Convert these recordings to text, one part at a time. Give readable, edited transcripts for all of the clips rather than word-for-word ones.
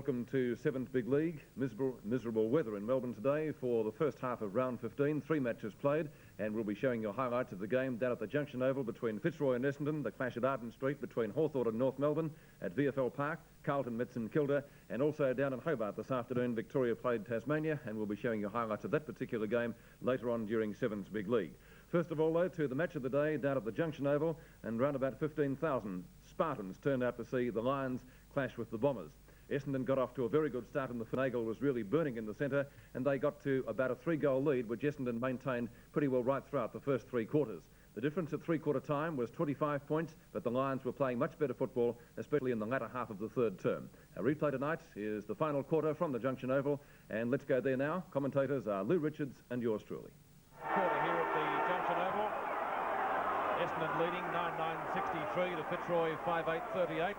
Welcome to 7th Big League. Miserable weather in Melbourne today for the first half of round 15. 3 matches played, and we'll be showing you highlights of the game down at the Junction Oval between Fitzroy and Essendon, the clash at Arden Street between Hawthorn and North Melbourne, at VFL Park, Carlton met St Kilda, and also down in Hobart this afternoon, Victoria played Tasmania, and we'll be showing you highlights of that particular game later on during 7th Big League. First of all, though, to the match of the day down at the Junction Oval, and round about 15,000 Spartans turned out to see the Lions clash with the Bombers. Essendon got off to a very good start, and the Finagle was really burning in the centre, and they got to about a 3-goal lead, which Essendon maintained pretty well right throughout the first 3 quarters. The difference at three-quarter time was 25 points, but the Lions were playing much better football, especially in the latter half of the third term. Our replay tonight is the final quarter from the Junction Oval, and let's go there now. Commentators are Lou Richards and yours truly. Quarter here at the Junction Oval. Essendon leading 9-9-63 to Fitzroy 5-8-38.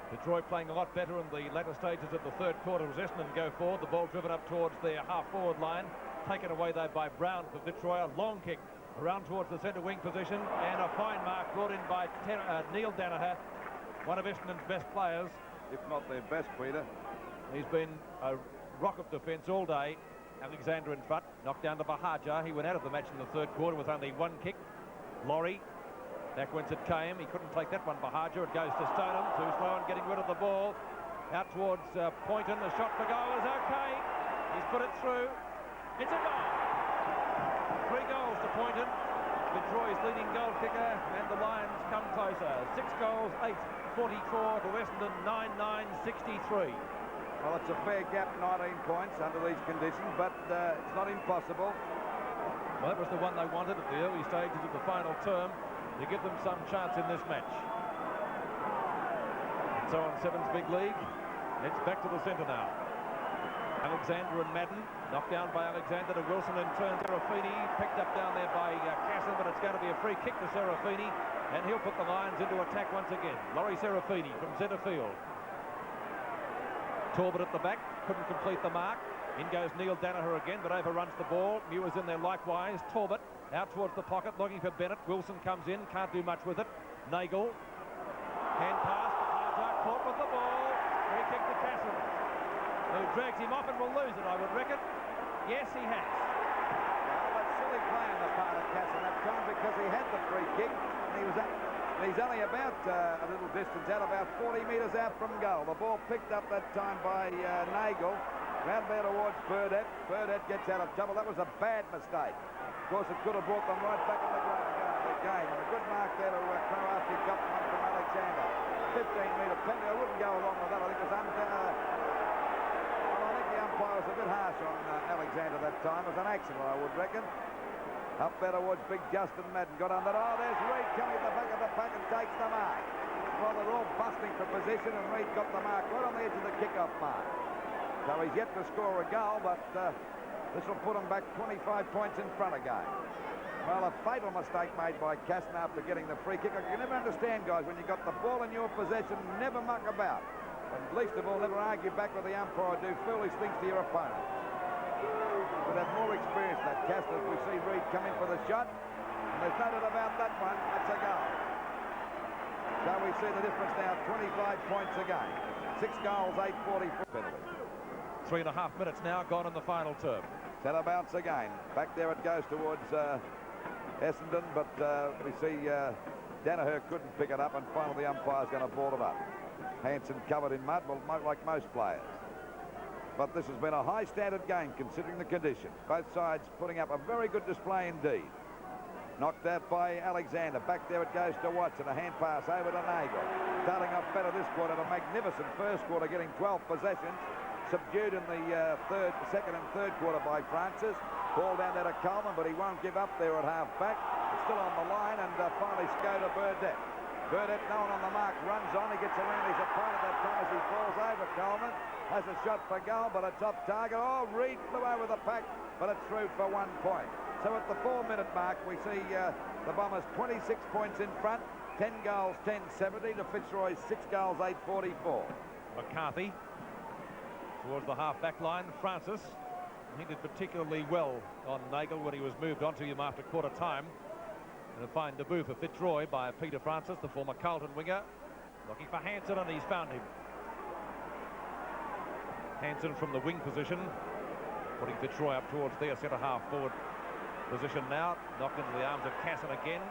Fitzroy playing a lot better in the latter stages of the third quarter as Essendon go forward. The ball driven up towards their half-forward line. Taken away, though, by Brown for Fitzroy. A long kick around towards the centre wing position. And a fine mark brought in by Neil Danaher, one of Essendon's best players. If not their best, Peter. He's been a rock of defence all day. Alexander in front. Knocked down to Bahaja. He went out of the match in the third quarter with only one kick. Laurie. Back whence it came. He couldn't take that one, Bahaja. It goes to Stoneham. Too slow in getting rid of the ball. Out towards Poynton. The shot for goal is okay. He's put it through. It's a goal. 3 goals to Poynton. Fitzroy's leading goal kicker, and the Lions come closer. 6 goals, 8-44 to Essendon, 9-9-63. Well, it's a fair gap, 19 points under these conditions, but it's not impossible. Well, that was the one they wanted at the early stages of the final term, to give them some chance in this match. And so on 7th Big League, it's back to the centre now. Alexander and Madden, knocked down by Alexander to Wilson, and turn Serafini, picked up down there by Casson, but it's going to be a free kick to Serafini, and he'll put the Lions into attack once again. Laurie Serafini from centre field. Talbot at the back, couldn't complete the mark. In goes Neil Danaher again, but overruns the ball. Muir's in there likewise. Talbot out towards the pocket, looking for Bennett. Wilson comes in, can't do much with it. Nagel, hand pass to Harjar, caught with the ball. Free kick to Casson, who drags him off and will lose it, I would reckon. Yes, he has. Well, that's silly play on the part of Casson that time, because he had the free kick, and he's only about a little distance out, about 40 metres out from goal. The ball picked up that time by Nagel. Round there towards Burdett. Burdett gets out of trouble. That was a bad mistake. Of course, it could have brought them right back in the game. And a good mark there to throw after he got one from Alexander. 15-metre penalty. I wouldn't go along with that. I think it was well, I think the umpire was a bit harsh on Alexander that time. It was an accident, I would reckon. Up there towards big Justin Madden. Got under. Oh, there's Reid coming at the back of the pack and takes the mark. Well, they're all busting for position, and Reid got the mark right on the edge of the kick-off mark. So he's yet to score a goal, but this will put him back 25 points in front again. Well, a fatal mistake made by Casson after getting the free kick. I can never understand, guys, when you've got the ball in your possession, never muck about. And least of all, never argue back with the umpire or do foolish things to your opponent. But have more experience than that, Casson, as we see Reid come in for the shot. And there's no doubt about that one. That's a goal. So we see the difference now, 25 points again. 6 goals, 8-44 penalty. 3.5 minutes now gone in the final term. Centre bounce again. Back there it goes towards Essendon, but we see Danaher couldn't pick it up, and finally the umpire's going to ball it up. Hansen covered in mud, well, like most players. But this has been a high standard game considering the conditions. Both sides putting up a very good display indeed. Knocked out by Alexander. Back there it goes to Watson. A hand pass over to Nagel. Starting off better this quarter. A magnificent first quarter, getting 12 possessions. Subdued in the second and third quarter by Francis. Ball down there to Coleman, but he won't give up there at half-back. It's still on the line, and finally go to Burdett. Burdett, no one on the mark, runs on. He gets around his opponent that time as he falls over. Coleman has a shot for goal, but it's off target. Oh, Reid flew over the pack, but it's through for 1 point. So at the 4-minute mark, we see the Bombers 26 points in front. 10 goals, 10-70 to Fitzroy's 6 goals, 8-44. McCarthy towards the half-back line. Francis, he did particularly well on Nagel when he was moved onto him after quarter time. And a fine debut for Fitzroy by Peter Francis, the former Carlton winger. Looking for Hansen, and he's found him. Hansen from the wing position, putting Fitzroy up towards their centre-half forward position now. Knocked into the arms of Casson again,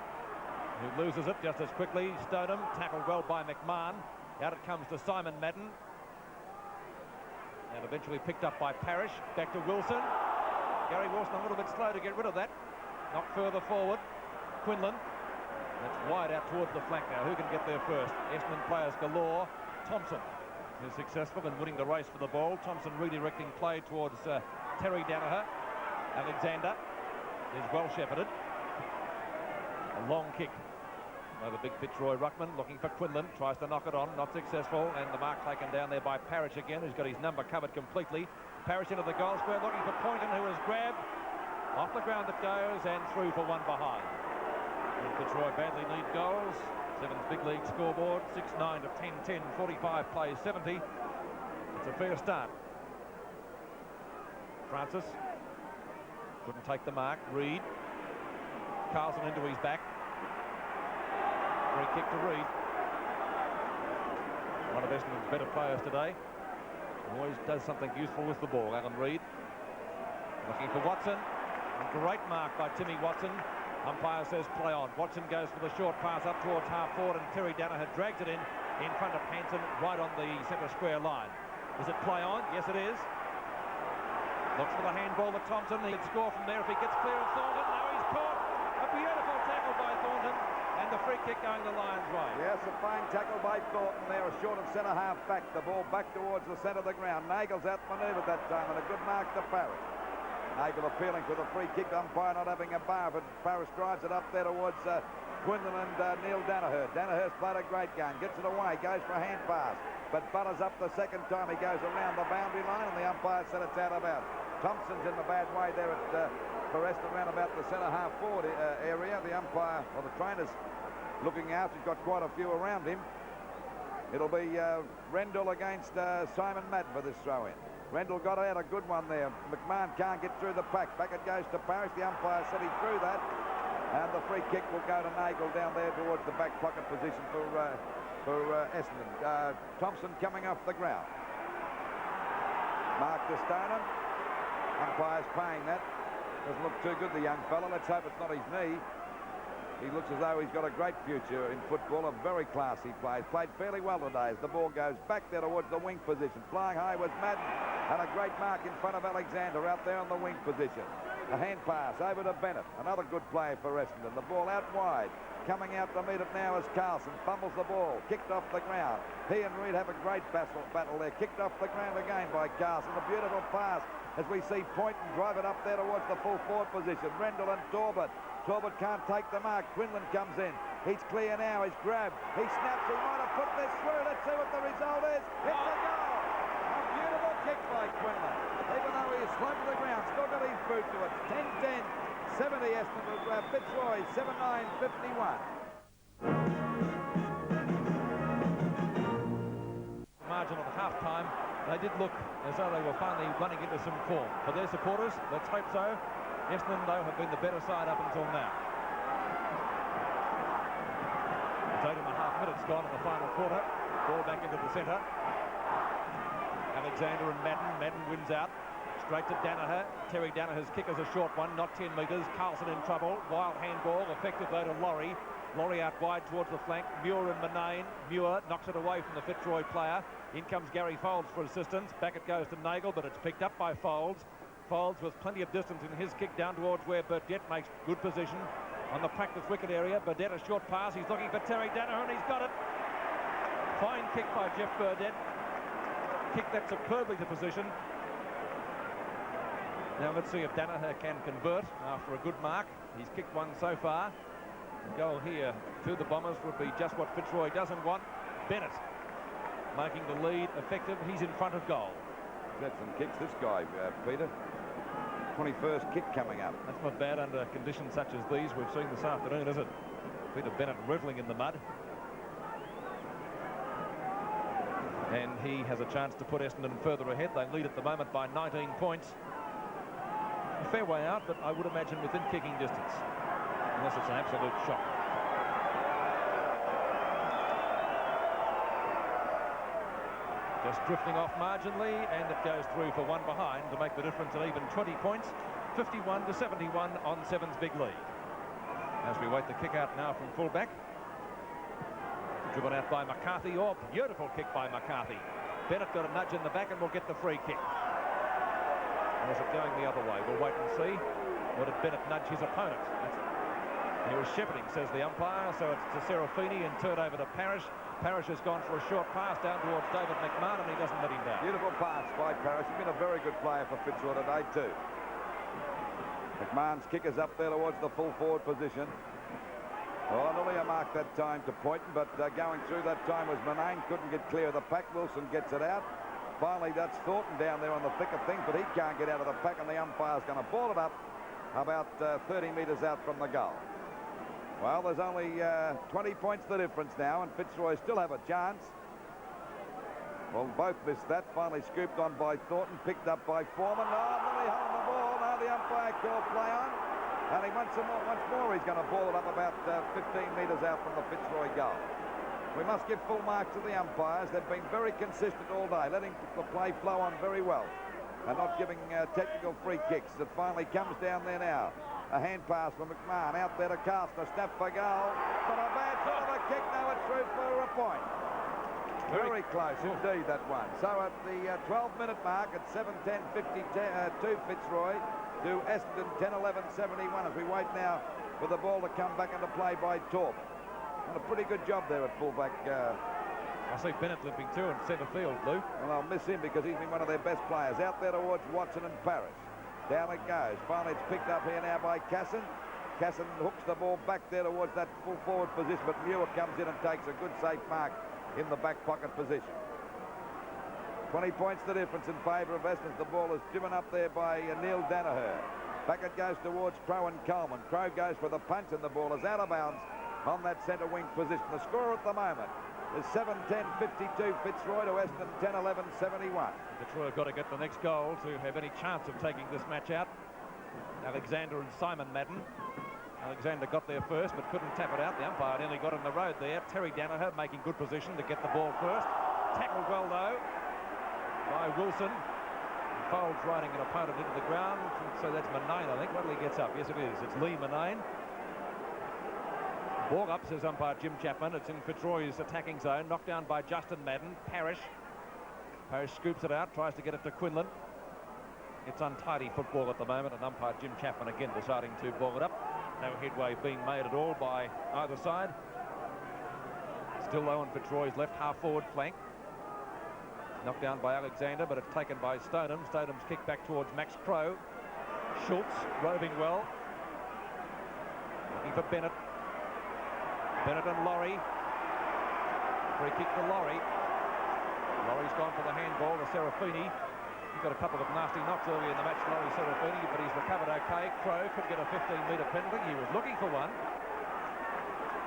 who loses it just as quickly. Stoneham tackled well by McMahon. Out it comes to Simon Madden. And eventually picked up by Parrish. Back to Wilson. Gary Wilson a little bit slow to get rid of that. Knocked further forward. Quinlan. That's wide out towards the flank now. Who can get there first? Essendon players galore. Thompson is successful in winning the race for the ball. Thompson redirecting play towards Terry Danaher. Alexander is well shepherded. A long kick by the big Fitzroy ruckman, looking for Quinlan, tries to knock it on, not successful, and the mark taken down there by Parrish again, who's got his number covered completely. Parrish into the goal square, looking for Poynton, who is grabbed. Off the ground it goes, and through for one behind. And Fitzroy badly need goals. Sevens big league scoreboard, 6-9 to 10-10, 45 plays 70. It's a fair start. Francis couldn't take the mark. Reid. Carlson into his back. Free kick to Reid. One of Essendon's better players today. Always does something useful with the ball. Alan Reid looking for Watson. A great mark by Timmy Watson. Umpire says play on. Watson goes for the short pass up towards half forward, and Terry Danaher drags it in front of Hansen right on the centre square line. Is it play on? Yes, it is. Looks for the handball to Thompson. He could score from there if he gets clear of Thornton. Now he's caught. A beautiful tackle by Thornton. And the free kick going the Lions' way. Yes, a fine tackle by Thornton there, a short of centre-half back. The ball back towards the centre of the ground. Nagel's outmanoeuvred that time, and a good mark to Parrish. Nagel appealing for the free kick, umpire not having a bar, but Parrish drives it up there towards Quinlan and Neil Danaher. Danaher's played a great game, gets it away, goes for a hand pass, but butters up the second time. He goes around the boundary line, and the umpire said it's out of bounds. Thompson's in the bad way there for Essendon around about the centre-half forward area. The umpire, or the trainer's looking out. He's got quite a few around him. It'll be Rendell against Simon Madden for this throw-in. Rendell got out a good one there. McMahon can't get through the pack. Back it goes to Parrish. The umpire said he threw that. And the free kick will go to Nagel down there towards the back pocket position for Essendon. Thompson coming off the ground. Mark to Stoneham. Umpire's paying that. Doesn't look too good, the young fella. Let's hope it's not his knee. He looks as though he's got a great future in football. A very classy player. Played fairly well today as the ball goes back there towards the wing position. Flying high was Madden. And a great mark in front of Alexander out there on the wing position. A hand pass over to Bennett. Another good play for Essendon. The ball out wide. Coming out to meet it now is Carlson. Fumbles the ball. Kicked off the ground. He and Reid have a great battle there. Kicked off the ground again by Carlson. A beautiful pass as we see Poynton drive it up there towards the full forward position. Rendell and Torbert. Torbert can't take the mark. Quinlan comes in. He's clear now. He's grabbed. He snaps. He might have put this through. Let's see what the result is. It's a goal. A beautiful kick by Quinlan. Even though he is slumped to the ground, still got his boot to it. 10-10. 70 Essendon. Fitzroy 7-9-51. Margin at half-time. They did look as though they were finally running into some form. For their supporters, let's hope so. Essendon, though, have been the better side up until now. It's 8.5 minutes gone in the final quarter. Ball back into the centre. Alexander and Madden. Madden wins out. Straight to Danaher. Terry Danaher's kick is a short one, not 10 metres. Carlson in trouble. Wild handball, effective though to Laurie. Laurie out wide towards the flank. Muir and Manane. Muir knocks it away from the Fitzroy player. In comes Gary Folds for assistance. Back it goes to Nagel, but it's picked up by Folds. Folds with plenty of distance in his kick down towards where Burdett makes good position on the practice wicket area. Burdett a short pass. He's looking for Terry Danaher, and he's got it. Fine kick by Jeff Burdett. Kicked that superbly to position. Now let's see if Danaher can convert after a good mark. He's kicked one so far. The goal here to the Bombers would be just what Fitzroy doesn't want. Bennett making the lead effective. He's in front of goal. That's some kicks, this guy, Peter. 21st kick coming up. That's not bad under conditions such as these we've seen this afternoon, is it? Peter Bennett reveling in the mud. And he has a chance to put Essendon further ahead. They lead at the moment by 19 points. A fair way out, but I would imagine within kicking distance, unless it's an absolute shock. Just drifting off marginally, and it goes through for one behind to make the difference an even 20 points. 51-71 on Seven's big lead. As we wait the kick out now from fullback. Driven out by McCarthy. Oh, beautiful kick by McCarthy. Bennett got a nudge in the back and will get the free kick. Or is it going the other way? We'll wait and see. Or did Bennett nudge his opponent? He was shepherding, says the umpire, so it's to Serafini and turned over to Parrish. Parrish has gone for a short pass down towards David McMahon, and he doesn't let him down. Beautiful pass by Parrish. He's been a very good player for Fitzroy today too. McMahon's kick is up there towards the full forward position. Well, nearly a mark that time to Poynton, but going through that time was Manane. Couldn't get clear of the pack. Wilson gets it out. Finally, that's Thornton down there on the thick of things, but he can't get out of the pack, and the umpire's going to ball it up about 30 metres out from the goal. Well, there's only 20 points the difference now, and Fitzroy still have a chance. Well, both missed that. Finally scooped on by Thornton, picked up by Foreman. Oh, nearly holding the ball. Now the umpire called play on. And he once more he's going to ball it up about 15 metres out from the Fitzroy goal. We must give full marks to the umpires. They've been very consistent all day, letting the play flow on very well and not giving technical free kicks. It finally comes down there now. A hand pass from McMahon out there to Castner. Snap for goal. But a bad sort of a kick. Now it's through for a point. Very close indeed, that one. So at the 12-minute mark at 7:10:52 Fitzroy to Essendon 10-11-71 as we wait now for the ball to come back into play by Torp. And a pretty good job there at fullback. I see Bennett limping too in centre field, Luke. Well, I'll miss him because he's been one of their best players. Out there towards Watson and Parrish. Down it goes. Finally, it's picked up here now by Casson. Casson hooks the ball back there towards that full forward position, but Muir comes in and takes a good safe mark in the back pocket position. 20 points the difference in favour of Essendon. The ball is driven up there by Neil Danaher. Back it goes towards Crow and Coleman. Crow goes for the punch, and the ball is out of bounds on that centre wing position. The score at the moment is 7:10:52 Fitzroy to Essendon 10-11-71. Fitzroy have got to get the next goal to have any chance of taking this match out. Alexander and Simon Madden. Alexander got there first but couldn't tap it out. The umpire nearly got in the road there. Terry Danaher making good position to get the ball first. Tackled well though by Wilson. Folds riding an opponent into the ground. So that's Manane, I think. What'll he gets up? Yes, it is. It's Lee Manane. Ball up, says umpire Jim Chapman. It's in Fitzroy's attacking zone. Knocked down by Justin Madden. Parrish scoops it out, tries to get it to Quinlan. It's untidy football at the moment, and umpire Jim Chapman again deciding to ball it up. No headway being made at all by either side. Still low on Fitzroy's left half-forward flank. Knocked down by Alexander, but it's taken by Stoneham. Stoneham's kick back towards Max Crow. Schultz roving well. Looking for Bennett. Bennett and Laurie. Free kick for Laurie. Laurie's gone for the handball to Serafini. He's got a couple of nasty knocks earlier in the match, Laurie Serafini, but he's recovered okay. Crow could get a 15-metre penalty. He was looking for one.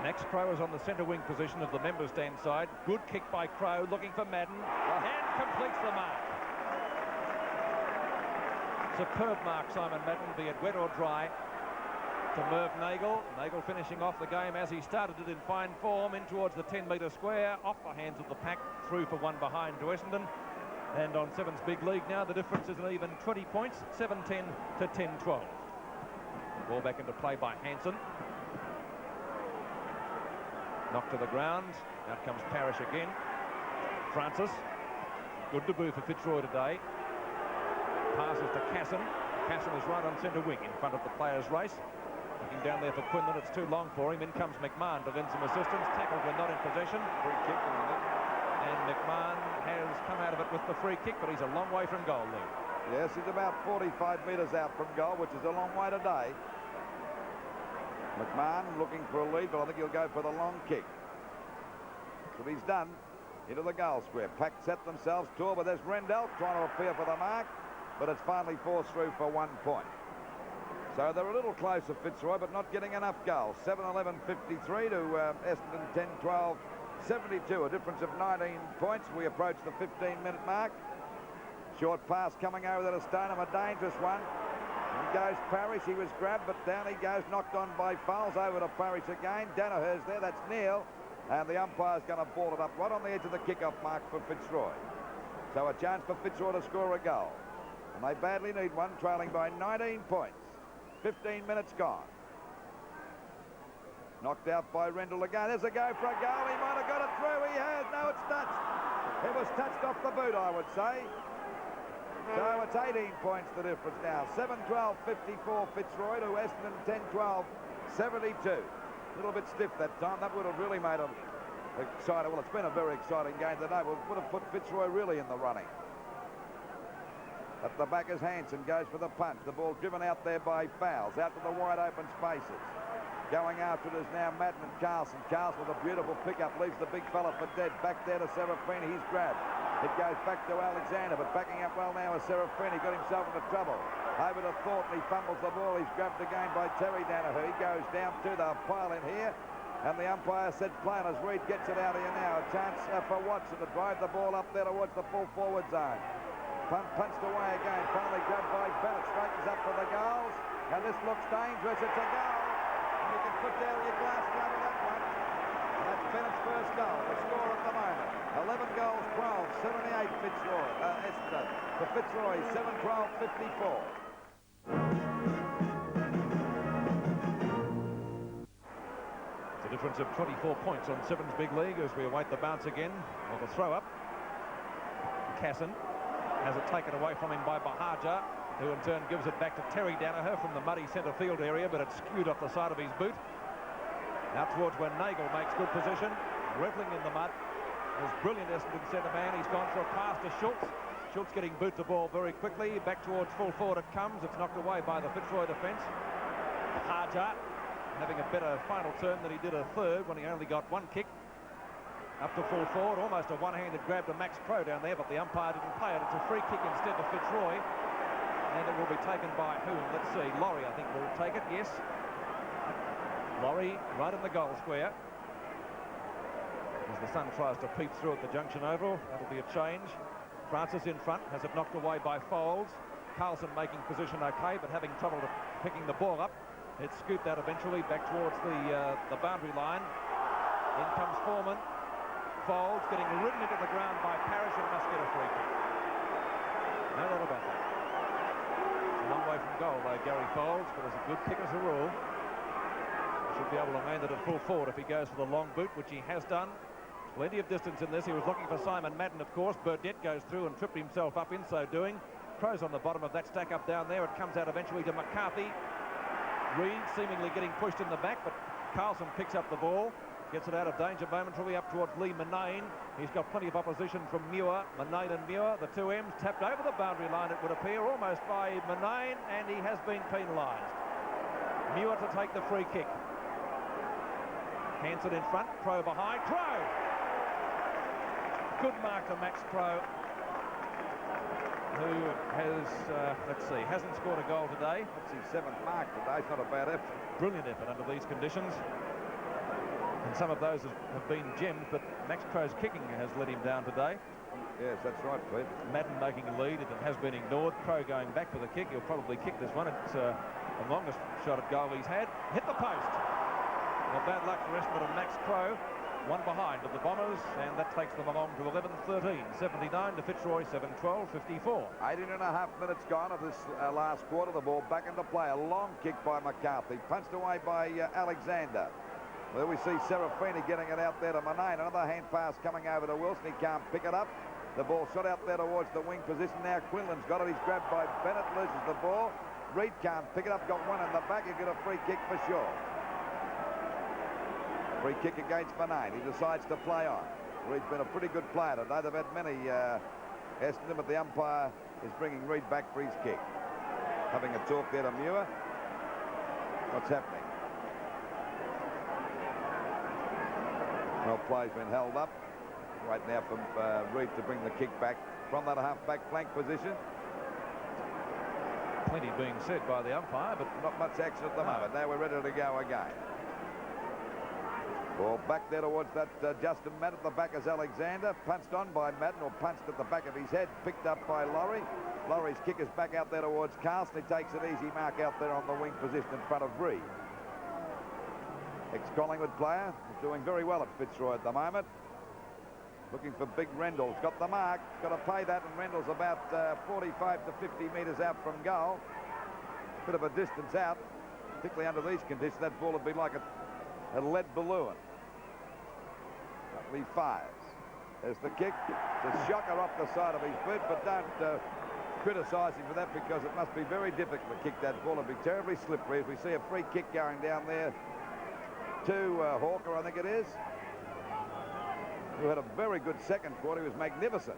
Max Crow is on the centre wing position of the member stand side. Good kick by Crow, looking for Madden, and completes the mark. Superb mark, Simon Madden, be it wet or dry, to Merv Nagel. Nagel finishing off the game as he started it in fine form, in towards the 10-metre square, off the hands of the pack, through for one behind to Essendon. And on Seven's big league now, the difference is an even 20 points, 7-10 to 10-12. Ball back into play by Hansen. Knocked to the ground. Out comes Parrish again. Francis. Good debut for Fitzroy today. Passes to Casson. Casson is right on centre wing in front of the players' race. Looking down there for Quinlan. It's too long for him. In comes McMahon to lend some assistance. Tackled when not in possession. Free kick. And McMahon has come out of it with the free kick, but he's a long way from goal, Lou. Yes, he's about 45 metres out from goal, which is a long way today. McMahon looking for a lead, but I think he'll go for the long kick. So he's done into the goal square. Pack set themselves to, but there's Rendell trying to appear for the mark, but it's finally forced through for 1 point. So they're a little closer, Fitzroy, but not getting enough goals. 7-11-53 to Essendon 10-12-72, a difference of 19 points. We approach the 15-minute mark. Short pass coming over there to Stoneham, a dangerous one. In goes Parrish, he was grabbed, but down he goes, knocked on by Fowles. Over to Parrish again. Danaher's there, that's Neil. And the umpire's going to ball it up right on the edge of the kick-off mark for Fitzroy. So a chance for Fitzroy to score a goal. And they badly need one, trailing by 19 points. 15 minutes gone. Knocked out by Rendell again. There's a go for a goal. He might have got it through. He has. No, it's touched. It was touched off the boot, I would say. So it's 18 points the difference now. 7-12, 54 Fitzroy to Essendon 10-12, 72. A little bit stiff that time. That would have really made them excited. Well, it's been a very exciting game today. Would have put Fitzroy really in the running. At the back is Hansen, goes for the punch. The ball driven out there by Fowles, out to the wide open spaces. Going after it is now Madden and Carlson. Carlson with a beautiful pickup, leaves the big fella for dead. Back there to Serafini, he's grabbed. It goes back to Alexander, but backing up well now is Serafini. Got himself into trouble. Over to Thornton, he fumbles the ball. He's grabbed again by Terry Danaher. He goes down to the pile in here. And the umpire said plain as Reed gets it out of here now. A chance for Watson to drive the ball up there towards the full forward zone. Punched away again. Finally grabbed by Bennett. Straightens up for the goals. And this looks dangerous. It's a goal. And you can put down your glass to cover that one. And that's Bennett's first goal. The score at the moment. 11 goals, 12, 78 Fitzroy. Essendon. For Fitzroy, 7-12, 54. Difference of 24 points on Sevens Big League as we await the bounce again of the throw up. Casson has it taken away from him by Bahaja, who in turn gives it back to Terry Danaher from the muddy centre field area, but it's skewed off the side of his boot. Out towards where Nagel makes good position, reveling in the mud. There's brilliant Essendon centre man. He's gone for a pass to Schultz. Schultz getting boot the ball very quickly. Back towards full forward it comes. It's knocked away by the Fitzroy defence. Bahaja having a better final turn than he did a third when he only got one kick. Up to full forward, almost a one-handed grab to Max Crow down there, but the umpire didn't play it. It's a free kick instead to Fitzroy, and it will be taken by whom? Let's see, Laurie I think will take it, yes. Laurie right in the goal square. As the sun tries to peep through at the Junction Oval, that'll be a change. Francis in front, has it knocked away by Foulds. Carlson making position okay, but having trouble picking the ball up. It's scooped out eventually back towards the boundary line. In comes Foreman. Folds getting ridden into the ground by Parrish and must get a free kick. No doubt about that. It's a long way from goal though, Gary Folds, but it's a good kick as a rule. Should be able to land it at full forward if he goes for the long boot, which he has done. Plenty of distance in this. He was looking for Simon Madden, of course. Burdett goes through and tripped himself up in so doing. Crow's on the bottom of that stack up down there. It comes out eventually to McCarthy. Reed seemingly getting pushed in the back, but Carlson picks up the ball, gets it out of danger momentarily up towards Lee Manane. He's got plenty of opposition from Muir. Manane and Muir, the two M's, tapped over the boundary line, it would appear, almost by Manane, and he has been penalised. Muir to take the free kick. Hansen in front, Crow behind. Crow! Good mark to Max Crow, who has, let's see, hasn't scored a goal today. That's his 7th mark today. It's not a bad effort. Brilliant effort under these conditions. And some of those have been gems, but Max Crow's kicking has let him down today. Yes, that's right, Pete. Madden making a lead, it has been ignored. Crow going back for the kick. He'll probably kick this one. It's the longest shot at goal he's had. Hit the post. Well, bad luck for Essendon and Max Crow. One behind of the Bombers, and that takes them along to 11-13. 79 to Fitzroy, 7-12, 54. 18.5 minutes gone of this last quarter. The ball back into play. A long kick by McCarthy. Punched away by Alexander. There we see Serafini getting it out there to Manane. Another hand pass coming over to Wilson. He can't pick it up. The ball shot out there towards the wing position. Now Quinlan's got it. He's grabbed by Bennett. Loses the ball. Reed can't pick it up. Got one in the back. He'll get a free kick for sure. Free kick against Manane. He decides to play on. Reed's been a pretty good player today. They've had many Essendon, but the umpire is bringing Reed back for his kick. Having a talk there to Muir. What's happening? Well, play's been held up. Right now for Reed to bring the kick back from that half-back flank position. Plenty being said by the umpire, but not much action at the moment. Now we're ready to go again. Ball back there towards that Justin Madden. At the back is Alexander. Punched on by Madden, or punched at the back of his head. Picked up by Laurie. Laurie's kick is back out there towards Carlson. He takes an easy mark out there on the wing position in front of Reed. Ex-Collingwood player is doing very well at Fitzroy at the moment. looking for big Rendell's got the mark, got to pay that, and Rendell's about 45 to 50 metres out from goal. Bit of a distance out, particularly under these conditions. That ball would be like a lead balloon. He fires. There's the kick. It's a shocker off the side of his boot, but don't criticise him for that, because it must be very difficult to kick that ball. It'd be terribly slippery. As we see a free kick going down there to Hawker, I think it is, who had a very good second quarter. He was magnificent.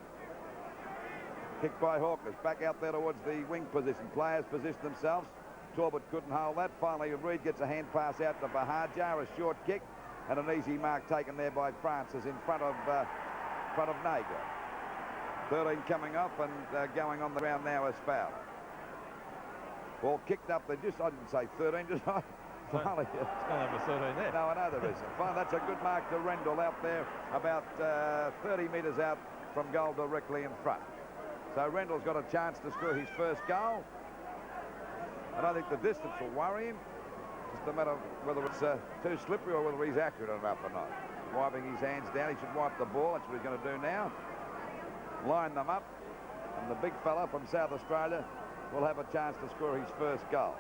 Kicked by Hawkers. Back out there towards the wing position. Players position themselves. Talbot couldn't hold that. Finally, Reid gets a hand pass out to Bahajar. A short kick and an easy mark taken there by Francis in front of Nagel. 13 coming off and going on the ground now as foul. Ball kicked up. I didn't say 13, just finally. It's going over 13 there. No, I know there isn't. Fine, that's a good mark to Rendell out there, about 30 metres out from goal, directly in front. So Rendell's got a chance to score his first goal. I don't think the distance will worry him. Just a matter of whether it's too slippery or whether he's accurate enough or not. Wiping his hands down, he should wipe the ball. That's what he's going to do now. Line them up, and the big fella from South Australia will have a chance to score his first goal.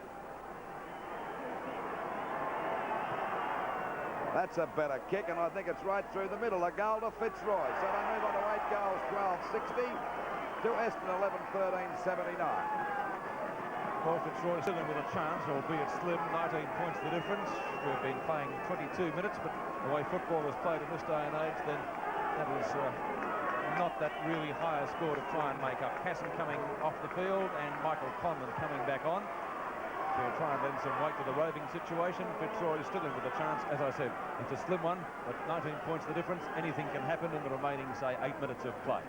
That's a better kick, and I think it's right through the middle. A goal to Fitzroy. So they move on to 8 goals, 12-60 to Essendon 11-13-79. Well, Fitzroy still in with a chance, albeit slim. 19 points the difference. We've been playing 22 minutes, but the way football is played in this day and age, then that is not that really higher score to try and make up. Casson coming off the field and Michael Conlon coming back on to try and lend some weight to the roving situation. Fitzroy is still in with a chance. As I said, it's a slim one, but 19 points the difference. Anything can happen in the remaining, say, 8 minutes of play.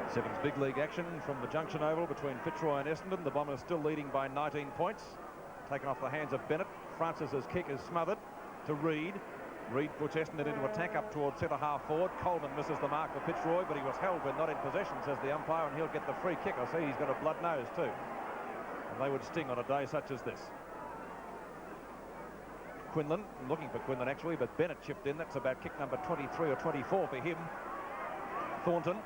Sevens big league action from the Junction Oval between Fitzroy and Essendon. The Bombers still leading by 19 points. Taken off the hands of Bennett. Francis's kick is smothered to Reid. Reid puts Essendon into attack up towards centre-half forward. Coleman misses the mark for Fitzroy, but he was held when not in possession, says the umpire, and he'll get the free kick. I see he's got a blood nose too. And they would sting on a day such as this. Quinlan, looking for Quinlan actually, but Bennett chipped in. That's about kick number 23 or 24 for him. Thornton.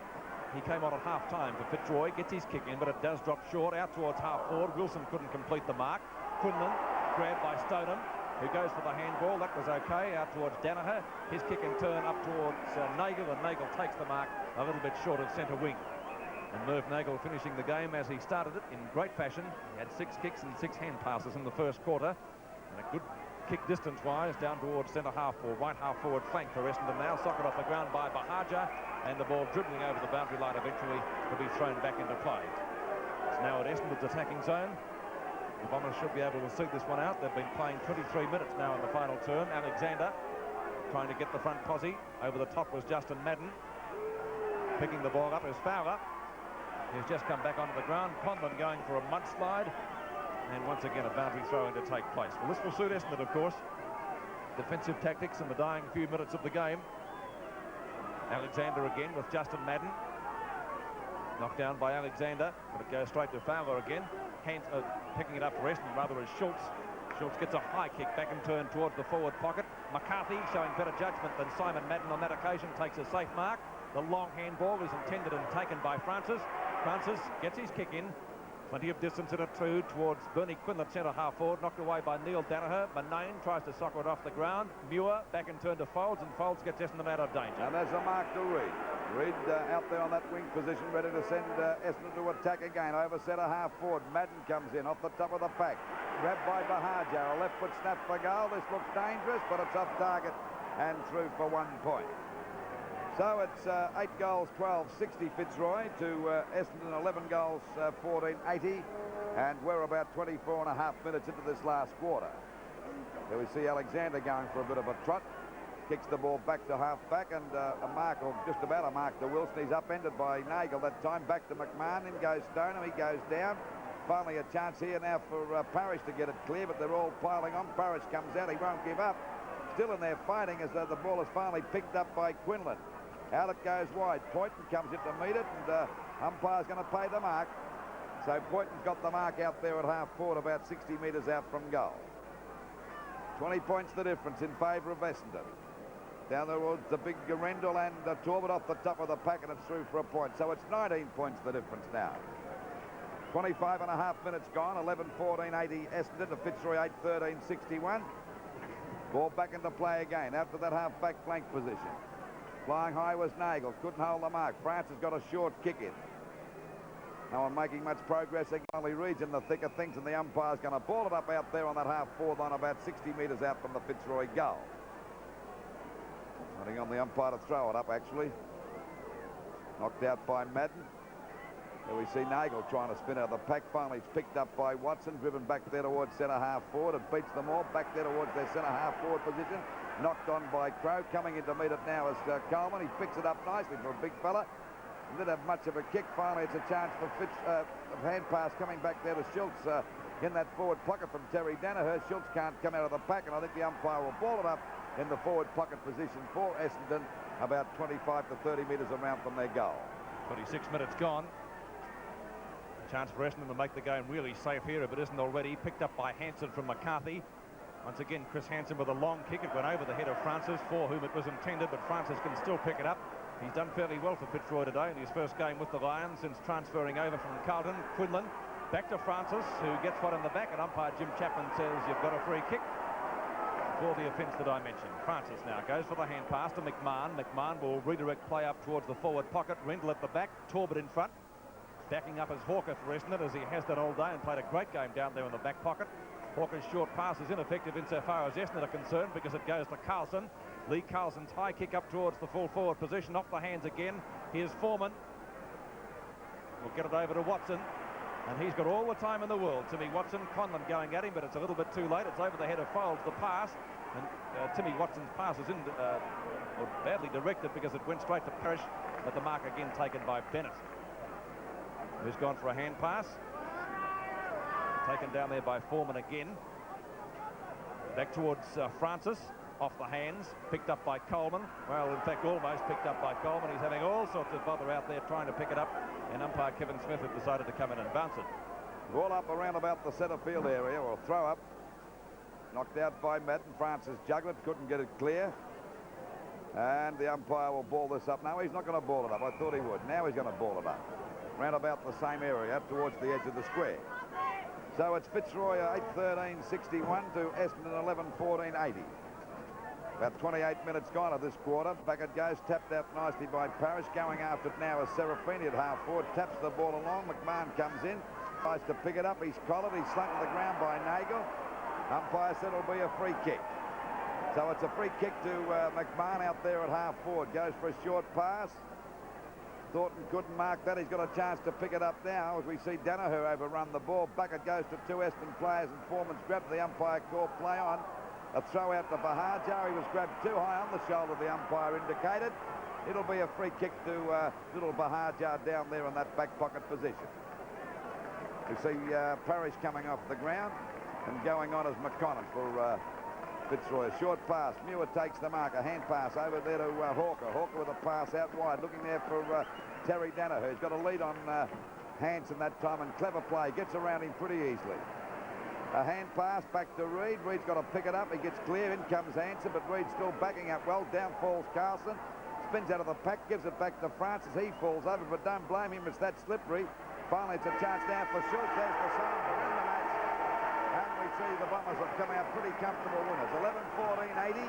He came on at half-time for Fitzroy, gets his kick in, but it does drop short out towards half-forward. Wilson couldn't complete the mark. Quinlan grabbed by Stoneham, who goes for the handball. That was okay, out towards Danaher. His kick in turn up towards Nagel, and Nagel takes the mark a little bit short of centre wing. And Merv Nagel finishing the game as he started it in great fashion. He had 6 kicks and 6 hand passes in the first quarter. And a good kick distance-wise down towards centre-half or right half-forward flank for Essendon now. Socket off the ground by Bahajar, and the ball dribbling over the boundary line eventually to be thrown back into play. It's now at Essendon's attacking zone. The Bombers should be able to see this one out. They've been playing 23 minutes now in the final term. Alexander trying to get the front posse. Over the top was Justin Madden. Picking the ball up is Fowler. He's just come back onto the ground. Conlon going for a mudslide. And once again, a boundary throw-in to take place. Well, this will suit Essendon, of course. Defensive tactics in the dying few minutes of the game. Alexander again with Justin Madden. Knocked down by Alexander, but it goes straight to Fowler again. Picking it up for Essendon, rather, is Schultz. Schultz gets a high kick back and turn towards the forward pocket. McCarthy, showing better judgment than Simon Madden on that occasion, takes a safe mark. The long handball is intended and taken by Francis. Francis gets his kick in. Plenty of distance in it too towards Bernie Quinlan, centre-half forward, knocked away by Neil Danaher. Manane tries to soccer it off the ground. Muir back and turn to Folds, and Folds gets Essendon out of danger. And there's a mark to Reid. Reid out there on that wing position, ready to send Essendon to attack again. Over centre-half forward. Madden comes in off the top of the pack. Grabbed by Bahajar. A left foot snap for goal. This looks dangerous, but it's off target and through for 1 point. So it's 8 goals, 12-60 Fitzroy to Essendon, 11 goals, 14-80. And we're about 24 and a half minutes into this last quarter. Here we see Alexander going for a bit of a trot. Kicks the ball back to half-back, and a mark, or just about a mark to Wilson. He's upended by Nagel that time. Back to McMahon, in goes Stoneham. He goes down. Finally a chance here now for Parrish to get it clear, but they're all piling on. Parrish comes out. He won't give up. Still in there fighting as though the ball is finally picked up by Quinlan. Out it goes wide. Poynton comes in to meet it, and umpire's going to pay the mark. So Poynton's got the mark out there at half-forward, about 60 metres out from goal. 20 points the difference in favour of Essendon. Down towards the big Rendell and Torbett off the top of the pack, and it's through for a point. So it's 19 points the difference now. 25 and a half minutes gone. 11-14-80 Essendon to Fitzroy 8-13-61. Ball back into play again after that half-back flank position. Flying high was Nagel. Couldn't hold the mark. France has got a short kick in. No one making much progress. Only Reed's in the thick of things, and the umpire's going to ball it up out there on that half-forward line about 60 metres out from the Fitzroy goal. Running on the umpire to throw it up, actually. Knocked out by Madden. There we see Nagel trying to spin out of the pack. Finally, it's picked up by Watson, driven back there towards centre half forward. It beats them all back there towards their centre half forward position. Knocked on by Crow. Coming in to meet it now is Coleman. He picks it up nicely for a big fella. Didn't have much of a kick. Finally, it's a chance for hand pass coming back there to Schultz in that forward pocket from Terry Danaher. Schultz can't come out of the pack, and I think the umpire will ball it up in the forward pocket position for Essendon, about 25 to 30 metres around from their goal. 26 minutes gone. Chance for Essendon to make the game really safe here, if it isn't already. Picked up by Hansen from McCarthy. Once again, Chris Hansen with a long kick. It went over the head of Francis, for whom it was intended, but Francis can still pick it up. He's done fairly well for Fitzroy today in his first game with the Lions since transferring over from Carlton. Quinlan back to Francis, who gets one in the back, and umpire Jim Chapman says you've got a free kick for the offence that I mentioned. Francis now goes for the hand pass to McMahon. McMahon will redirect play up towards the forward pocket. Rendell at the back, Torbett in front. Backing up as Hawker for Essendon, as he has done all day, and played a great game down there in the back pocket. Hawker's short pass is ineffective insofar as Essendon are concerned, because it goes to Carlson. Lee Carlson's high kick up towards the full forward position, off the hands again. Here's Foreman. We'll get it over to Watson, and he's got all the time in the world. Timmy Watson, Conlon going at him, but it's a little bit too late. It's over the head of Foles, the pass, and Timmy Watson's pass is badly directed, because it went straight to Parrish, but the mark again taken by Bennett, who's gone for a hand pass. Taken down there by Foreman again. Back towards Francis, off the hands, picked up by Coleman. Well, in fact, almost picked up by Coleman. He's having all sorts of bother out there trying to pick it up, and umpire Kevin Smith had decided to come in and bounce it. Ball up around about the centre field area, or throw up. Knocked out by Madden. Francis juggled, couldn't get it clear. And the umpire will ball this up. No, he's not going to ball it up. I thought he would. Now he's going to ball it up. Round about the same area, towards the edge of the square. So it's Fitzroy 8-13-61 to Essendon 11-14-80. About 28 minutes gone of this quarter. Back it goes, tapped out nicely by Parrish. Going after it now is Serafini at half forward. Taps the ball along. McMahon comes in. Tries to pick it up. He's collared. He's slung to the ground by Nagel. Umpire said it'll be a free kick. So it's a free kick to McMahon out there at half forward. Goes for a short pass. Thornton couldn't mark that. He's got a chance to pick it up now as we see Danaher overrun the ball. Back it goes to two Essendon players, and Foreman's grabbed. The umpire called play on. A throw out to Bahajar. He was grabbed too high on the shoulder, the umpire indicated. It'll be a free kick to little Bahajar down there in that back pocket position. We see Parrish coming off the ground, and going on is McConnell for Fitzroy. A short pass. Muir takes the mark. A hand pass over there to Hawker. Hawker with a pass out wide, looking there for Terry Danaher. He's got a lead on Hansen that time, and clever play. Gets around him pretty easily. A hand pass back to Reed. Reed's got to pick it up. He gets clear. In comes Hansen, but Reed's still backing up well. Down falls Carlson. Spins out of the pack. Gives it back to Francis. He falls over, but don't blame him. It's that slippery. Finally, it's a chance now for Schultz. There's the sign to win the match. And we see the Bombers have come out pretty comfortable winners. 11-14-80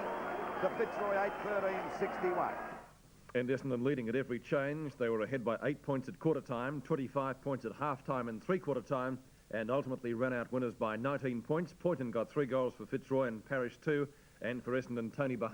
to Fitzroy 8-13-61. And Essendon leading at every change. They were ahead by 8 points at quarter time, 25 points at half time and three-quarter time, and ultimately ran out winners by 19 points. Poynton got 3 goals for Fitzroy and Parrish 2, and for Essendon, Tony Bahar.